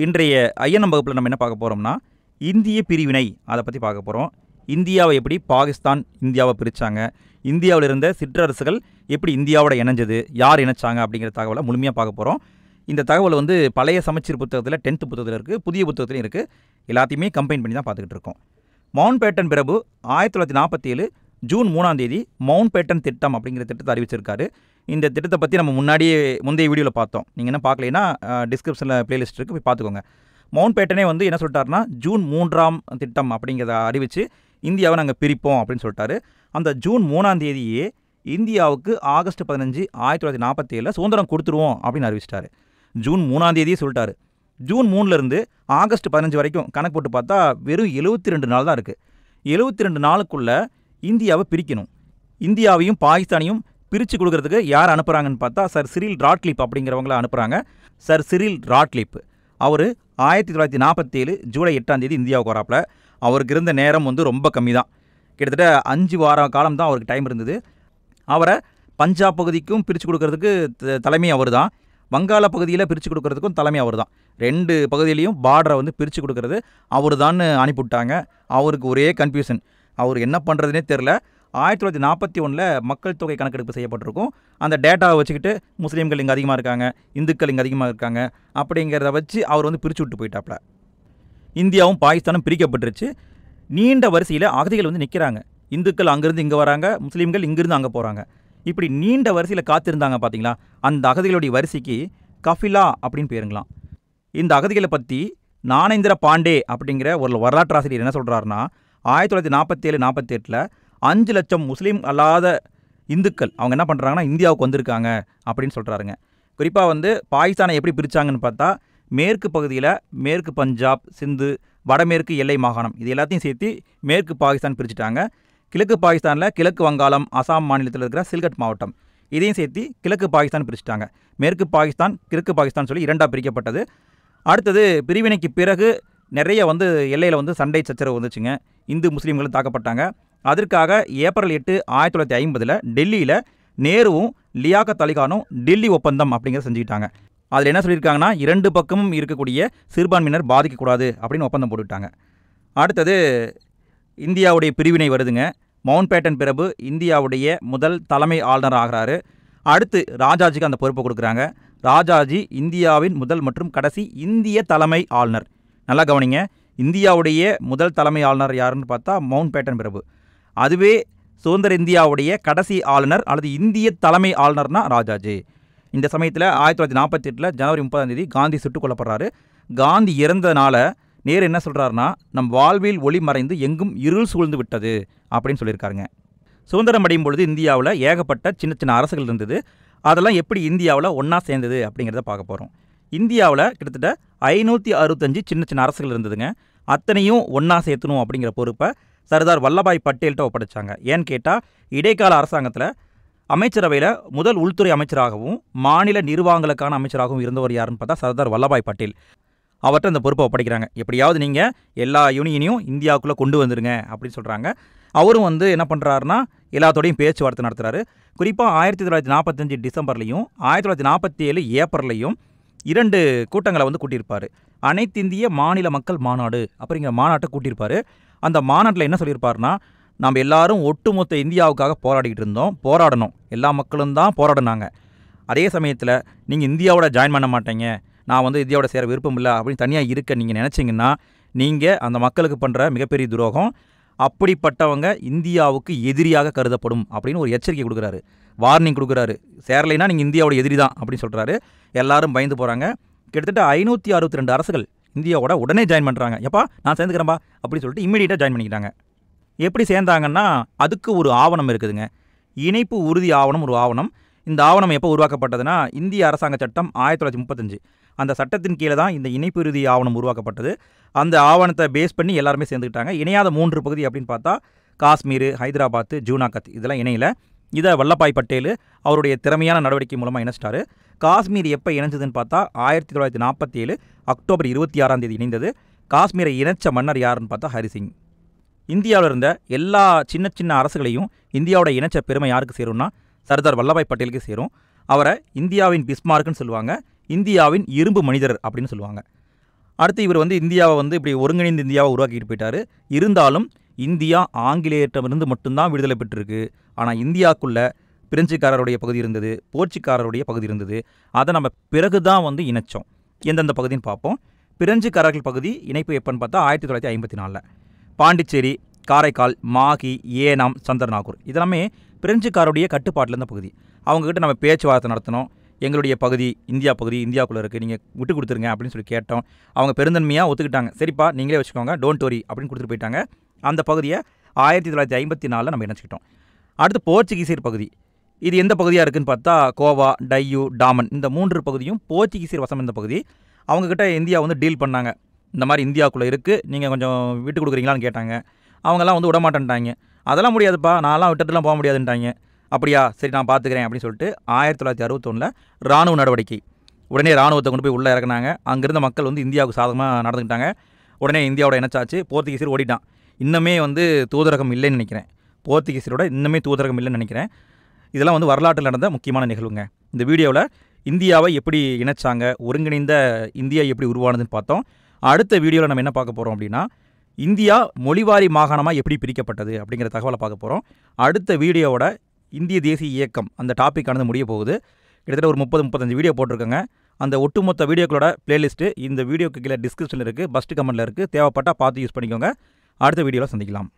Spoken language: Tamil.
இன்றைய ஐஎன்எம் வகுப்பில் நம்ம என்ன பார்க்க போகிறோம்னா, இந்திய பிரிவினை அதை பற்றி பார்க்க போகிறோம். இந்தியாவை எப்படி பாகிஸ்தான் இந்தியாவை பிரித்தாங்க, இந்தியாவில் இருந்த சிற்றரசுகள் எப்படி இந்தியாவோட இணைஞ்சது, யார் இணைச்சாங்க அப்படிங்கிற தகவலை முழுமையாக பார்க்க போகிறோம். இந்த தகவல் பழைய சமச்சீர் புத்தகத்தில் 10th புத்தகத்தில் இருக்குது, புதிய புத்தகத்திலையும் இருக்குது. எல்லாத்தையுமே கம்பைன் பண்ணி தான் பார்த்துக்கிட்டு இருக்கோம். மவுண்ட் பேட்டன் பிரபு 1947 ஜூன் 3ஆம் தேதி மவுண்ட் பேட்டன் திட்டம் அப்படிங்கிற திட்டத்தை அறிவிச்சிருக்காரு. இந்த திட்டத்தை பற்றி நம்ம முந்தைய வீடியோவில் பார்த்தோம். நீங்கள் என்ன பார்க்கலைன்னா டிஸ்கிரிப்ஷனில் பிளேலிஸ்ட் இருக்குது, போய் பார்த்துக்கோங்க. மவுண்ட் பேட்டனே என்ன சொல்லிட்டாருன்னா, ஜூன் 3ஆம் திட்டம் அப்படிங்கிறத அறிவித்து இந்தியாவை நாங்கள் பிரிப்போம் அப்படின்னு சொல்லிட்டாரு. அந்த ஜூன் 3ஆம் தேதியே இந்தியாவுக்கு ஆகஸ்ட் 15 1947 சுதந்திரம் கொடுத்துருவோம் அப்படின்னு அறிவிச்சிட்டாரு. ஜூன் 3ஆம் தேதியே சொல்லிட்டாரு. ஜூன் 3லேருந்து ஆகஸ்ட் 15 வரைக்கும் கணக்கு போட்டு பார்த்தா வெறும் 72 நாள் தான் இருக்குது. 72 நாளுக்குள்ளே இந்தியாவை பிரிக்கணும். இந்தியாவையும் பாகிஸ்தானையும் பிரித்து கொடுக்கறதுக்கு யார் அனுப்புகிறாங்கன்னு பார்த்தா சர் சிரில் ராட்க்ளிஃப் அப்படிங்கிறவங்கள அனுப்புகிறாங்க. சர் சிரில் ராட்க்ளிஃப் அவர் 1947 ஜூலை 8ஆம் தேதி இந்தியாவுக்கு வராப்பில். அவருக்கு இருந்த நேரம் ரொம்ப கம்மி தான். கிட்டத்தட்ட 5 வார காலம் தான் அவருக்கு டைம் இருந்தது. அவரை பஞ்சாப் பகுதிக்கும் பிரித்து கொடுக்கறதுக்கு தலைமை அவர் தான், வங்காள பகுதியில் பிரித்து கொடுக்கறதுக்கும் தலைமை அவர் தான். 2 பகுதியிலையும் பார்டரை பிரித்து கொடுக்கறது அவர் தான் அனுப்பிவிட்டாங்க. அவருக்கு ஒரே கன்ஃபியூஷன், அவர் என்ன பண்ணுறதுனே தெரில. 1941 மக்கள் தொகை கணக்கெடுப்பு செய்யப்பட்டிருக்கும். அந்த டேட்டாவை வச்சுக்கிட்டு முஸ்லீம்கள் இங்கே அதிகமாக இருக்காங்க, இந்துக்கள் இங்கே அதிகமாக இருக்காங்க அப்படிங்கிறத வச்சு அவர் பிரித்து விட்டு போயிட்டாப்ல. இந்தியாவும் பாகிஸ்தானும் பிரிக்கப்பட்டுருச்சு. நீண்ட வரிசையில் அகதிகள் நிற்கிறாங்க. இந்துக்கள் அங்கேருந்து இங்கே வராங்க, முஸ்லீம்கள் இங்கேருந்து அங்கே போகிறாங்க. இப்படி நீண்ட வரிசையில் காத்திருந்தாங்க பார்த்தீங்களா. அந்த அகதிகளுடைய வரிசைக்கு கஃபிலா அப்படின்னு பேருங்களாம். இந்த அகதிகளை பற்றி ஞானேந்திர பாண்டே அப்படிங்கிற ஒரு வரலாற்றாசிரியர் என்ன சொல்கிறாருன்னா, 1947-48 5 லட்சம் முஸ்லீம் அல்லாத இந்துக்கள் அவங்க என்ன பண்ணுறாங்கன்னா இந்தியாவுக்கு வந்திருக்காங்க அப்படின்னு சொல்கிறாருங்க. குறிப்பாக பாகிஸ்தானை எப்படி பிரித்தாங்கன்னு பார்த்தா, மேற்கு பகுதியில் மேற்கு பஞ்சாப், சிந்து, வடமேற்கு எல்லை மாகாணம் இது எல்லாத்தையும் சேர்த்து மேற்கு பாகிஸ்தான் பிரிச்சுட்டாங்க. கிழக்கு பாகிஸ்தானில் கிழக்கு வங்காளம், அசாம் மாநிலத்தில் இருக்கிற சில்கட் மாவட்டம் இதையும் சேர்த்து கிழக்கு பாகிஸ்தான் பிரிச்சுட்டாங்க. மேற்கு பாகிஸ்தான், கிழக்கு பாகிஸ்தான் சொல்லி 2ஆக பிரிக்கப்பட்டது. அடுத்தது பிரிவினைக்கு பிறகு நிறைய எல்லையில் சண்டை சச்சரவு வந்துச்சுங்க. இந்து முஸ்லீம்களும் தாக்கப்பட்டாங்க. அதற்காக ஏப்ரல் 8 1950 டெல்லியில் நேருவும் லியாகத் அலிகானும் டெல்லி ஒப்பந்தம் அப்படிங்கிறத செஞ்சுக்கிட்டாங்க. அதில் என்ன சொல்லியிருக்காங்கன்னா, 2 பக்கமும் இருக்கக்கூடிய சிறுபான்மையினர் பாதிக்கக்கூடாது அப்படின்னு ஒப்பந்தம் போட்டுக்கிட்டாங்க. அடுத்தது இந்தியாவுடைய பிரிவினை வருதுங்க. மவுண்ட் பேட்டன் பிரபு இந்தியாவுடைய முதல் தலைமை ஆளுநர் ஆகிறாரு. அடுத்து ராஜாஜிக்கு அந்த பொறுப்பை கொடுக்குறாங்க. ராஜாஜி இந்தியாவின் முதல் மற்றும் கடைசி இந்திய தலைமை ஆளுநர். நல்லா கவனிங்க, இந்தியாவுடைய முதல் தலைமை ஆளுநர் யாருன்னு பார்த்தா மவுண்ட் பேட்டன் பிரபு. அதுவே சுதந்திர இந்தியாவுடைய கடைசி ஆளுநர் அல்லது இந்திய தலைமை ஆளுநர்னா ராஜாஜி. இந்த சமயத்தில் 1948 ஜனவரி 30ஆம் தேதி காந்தி சுட்டுக் கொல்லப்படுறாரு. காந்தி இறந்தனால நேரு என்ன சொல்கிறாருன்னா, நம் வாழ்வில் ஒளி மறைந்து எங்கும் இருள் சூழ்ந்து விட்டது அப்படின்னு சொல்லியிருக்காருங்க. சுதந்திரம் அடையும் பொழுது இந்தியாவில் ஏகப்பட்ட சின்ன சின்ன அரசுகள் இருந்தது. அதெல்லாம் எப்படி இந்தியாவில் ஒன்றா சேர்ந்தது அப்படிங்கிறத பார்க்க போகிறோம். இந்தியாவில் கிட்டத்தட்ட 565 சின்ன சின்ன அரசுகள் இருந்ததுங்க. அத்தனையும் ஒன்றா சேர்த்தணும் அப்படிங்கிற பொறுப்பை சர்தார் வல்லபாய் பட்டேல்கிட்ட ஒப்படைச்சாங்க. ஏன்னு கேட்டால், இடைக்கால அரசாங்கத்தில் அமைச்சரவையில் முதல் உள்துறை அமைச்சராகவும் மாநில நிர்வாகங்களுக்கான அமைச்சராகவும் இருந்தவர் யாருன்னு பார்த்தா சர்தார் வல்லபாய் பட்டேல். அவர்கிட்ட அந்த பொறுப்பை ஒப்படைக்கிறாங்க. எப்படியாவது நீங்கள் எல்லா யூனியனையும் இந்தியாவுக்குள்ளே கொண்டு வந்துருங்க அப்படின்னு சொல்கிறாங்க. அவரும் என்ன பண்ணுறாருன்னா, எல்லாத்தோடையும் பேச்சுவார்த்தை நடத்துகிறாரு. குறிப்பாக 1945 டிசம்பர்லையும் 1947 ஏப்ரல்லையும் 2 கூட்டங்களை கூட்டியிருப்பார். அனைத்திந்திய மாநில மக்கள் மாநாடு அப்படிங்கிற மாநாட்டை கூட்டியிருப்பார். அந்த மாநாட்டில் என்ன சொல்லியிருப்பாருன்னா, நம்ம எல்லாரும் ஒட்டுமொத்த இந்தியாவுக்காக போராடிக்கிட்டு இருந்தோம், போராடணும், எல்லா மக்களும் தான் போராடினாங்க. அதே சமயத்தில் நீங்கள் இந்தியாவோட ஜாயின் பண்ண மாட்டீங்க, நான் இந்தியாவோட சேர விருப்பம் இல்லை அப்படின்னு தனியாக இருக்க நீங்கள் நினச்சிங்கன்னா நீங்கள் அந்த மக்களுக்கு பண்ணுற மிகப்பெரிய துரோகம். அப்படிப்பட்டவங்க இந்தியாவுக்கு எதிரியாக கருதப்படும் அப்படின்னு ஒரு எச்சரிக்கை கொடுக்குறாரு, வார்னிங் கொடுக்குறாரு. சேரலைன்னா நீங்கள் இந்தியாவோட எதிரி தான் அப்படின்னு சொல்கிறாரு. எல்லாரும் பயந்து போகிறாங்க. கிட்டத்தட்ட 562 அரசுகள் இந்தியாவோட உடனே ஜாயின் பண்ணுறாங்க. எப்பா நான் சேர்ந்துக்கிறேன்பா அப்படின்னு சொல்லிட்டு இம்மீடியட்டாக ஜாயின் பண்ணிக்கிட்டாங்க. எப்படி சேர்ந்தாங்கன்னா, அதுக்கு ஒரு ஆவணம் இருக்குதுங்க. இணைப்பு உறுதி ஆவணம் ஒரு ஆவணம். இந்த ஆவணம் எப்போ உருவாக்கப்பட்டதுன்னா, இந்திய அரசாங்க சட்டம் 1935 அந்த சட்டத்தின் கீழே தான் இந்த இணைப்பு உறுதி ஆவணம் உருவாக்கப்பட்டது. அந்த ஆவணத்தை பேஸ் பண்ணி எல்லாருமே சேர்ந்துக்கிட்டாங்க. இணையாத 3 பகுதி அப்படின்னு பார்த்தா காஷ்மீர், ஹைதராபாத், ஜூனாகத் இதெல்லாம் இணையில. இதை வல்லபாய் பட்டேல் அவருடைய திறமையான நடவடிக்கை மூலமாக இணைச்சிட்டாரு. காஷ்மீர் எப்போ இணைஞ்சதுன்னு பார்த்தா 1947 அக்டோபர் 26ஆம் தேதி இணைந்தது. காஷ்மீரை இணைச்ச மன்னர் யாருன்னு பார்த்தா ஹரிசிங். இந்தியாவில் இருந்த எல்லா சின்ன சின்ன அரசுகளையும் இந்தியாவோட இணைச்ச பெருமை யாருக்கு சேரும்னா சர்தார் வல்லபாய் பட்டேலுக்கு சேரும். அவரை இந்தியாவின் பிஸ்மார்க்குன்னு சொல்லுவாங்க, இந்தியாவின் இரும்பு மனிதர் அப்படின்னு சொல்லுவாங்க. அடுத்து இவர் வந்து இந்தியாவை வந்து இப்படி ஒருங்கிணைந்த இந்தியாவை உருவாக்கிட்டு போயிட்டார். இருந்தாலும் இந்தியா ஆங்கிலேயரிடமிருந்து மட்டும்தான் விடுதலை பெற்றிருக்கு. ஆனால் இந்தியாவுக்குள்ள பிரெஞ்சுக்காரருடைய பகுதி இருந்தது, போர்ச்சுக்காரருடைய பகுதி இருந்தது. அதை நம்ம பிறகு தான் வந்து இணைச்சோம். எந்தெந்த பகுதின்னு பார்ப்போம். பிரெஞ்சுக்காரர்கள் பகுதி இணைப்பு எப்போன்னு பார்த்தா 1954. பாண்டிச்சேரி, காரைக்கால், மாகி, ஏனாம், சந்தர்நாகூர் இதெல்லாமே பிரெஞ்சுக்காரருடைய கட்டுப்பாட்டில் இருந்த பகுதி. அவங்கக்கிட்ட நம்ம பேச்சுவார்த்தை நடத்தினோம். எங்களுடைய பகுதி இந்தியா பகுதி இந்தியாவுக்குள்ளே இருக்குது, நீங்கள் விட்டு கொடுத்துருங்க அப்படின்னு சொல்லி கேட்டோம். அவங்க பெருந்தன்மையாக ஒத்துக்கிட்டாங்க. சரிப்பா நீங்களே வச்சுக்கோங்க, டோன்ட் வரி அப்படின்னு கொடுத்துட்டு போயிட்டாங்க. அந்த பகுதியை 1954 நம்ம இணைச்சிக்கிட்டோம். அடுத்து போர்ச்சுகீசியர் பகுதி. இது எந்த பகுதியாக இருக்குதுன்னு பார்த்தா கோவா, டையூ, டாமன் இந்த 3 பகுதியும் போர்ச்சுகீசியர் வசம் இருந்த பகுதி. அவங்கக்கிட்ட இந்தியா வந்து டீல் பண்ணாங்க. இந்த மாதிரி இந்தியாவுக்குள்ளே இருக்குது, நீங்கள் கொஞ்சம் விட்டு கொடுக்குறீங்களான்னு கேட்டாங்க. அவங்கெல்லாம் வந்து விடமாட்டேன்ட்டாங்க. அதெல்லாம் முடியாதுப்பா, நான்லாம் விட்டுட்டுலாம் போக முடியாதுன்ட்டாங்க. அப்படியா, சரி நான் பார்த்துக்கிறேன் அப்படின்னு சொல்லிட்டு 1961 இராணுவ நடவடிக்கை. உடனே இராணுவத்தை கொண்டு போய் உள்ளே இறக்குனாங்க. அங்கேருந்த மக்கள் வந்து இந்தியாவுக்கு சாதகமாக நடந்துக்கிட்டாங்க. உடனே இந்தியாவோட இணைச்சாச்சு. போர்த்துகீசர் ஓடிட்டான். இன்னுமே வந்து தூதரகம் இல்லைன்னு நினைக்கிறேன். போர்த்துகீசரோட இன்னுமே தூதரகம் இல்லைன்னு நினைக்கிறேன். இதெல்லாம் வந்து வரலாற்றில் நடந்த முக்கியமான நிகழ்வுங்க. இந்த வீடியோவில் இந்தியாவை எப்படி இணைச்சாங்க, ஒருங்கிணைந்த இந்தியா எப்படி உருவானதுன்னு பார்த்தோம். அடுத்த வீடியோவில் நம்ம என்ன பார்க்க போகிறோம் அப்படின்னா, இந்தியா மொழிவாரி மாகாணமாக எப்படி பிரிக்கப்பட்டது அப்படிங்கிற தகவலை பார்க்க போகிறோம். அடுத்த வீடியோவோட இந்திய தேசிய இயக்கம் அந்த டாப்பிக்கானது முடிய போகுது. கிட்டத்தட்ட ஒரு 30-35 வீடியோ போட்டிருக்கேங்க. அந்த ஒட்டுமொத்த வீடியோக்களோட பிளேலிஸ்ட்டு இந்த வீடியோக்கு கீழே டிஸ்கிரிப்ஷனில் இருக்குது, ஃபஸ்ட்டு கமெண்ட்டில் இருக்குது. தேவைப்பட்டால் பார்த்து யூஸ் பண்ணிக்கோங்க. அடுத்த வீடியோவில் சந்திக்கலாம்.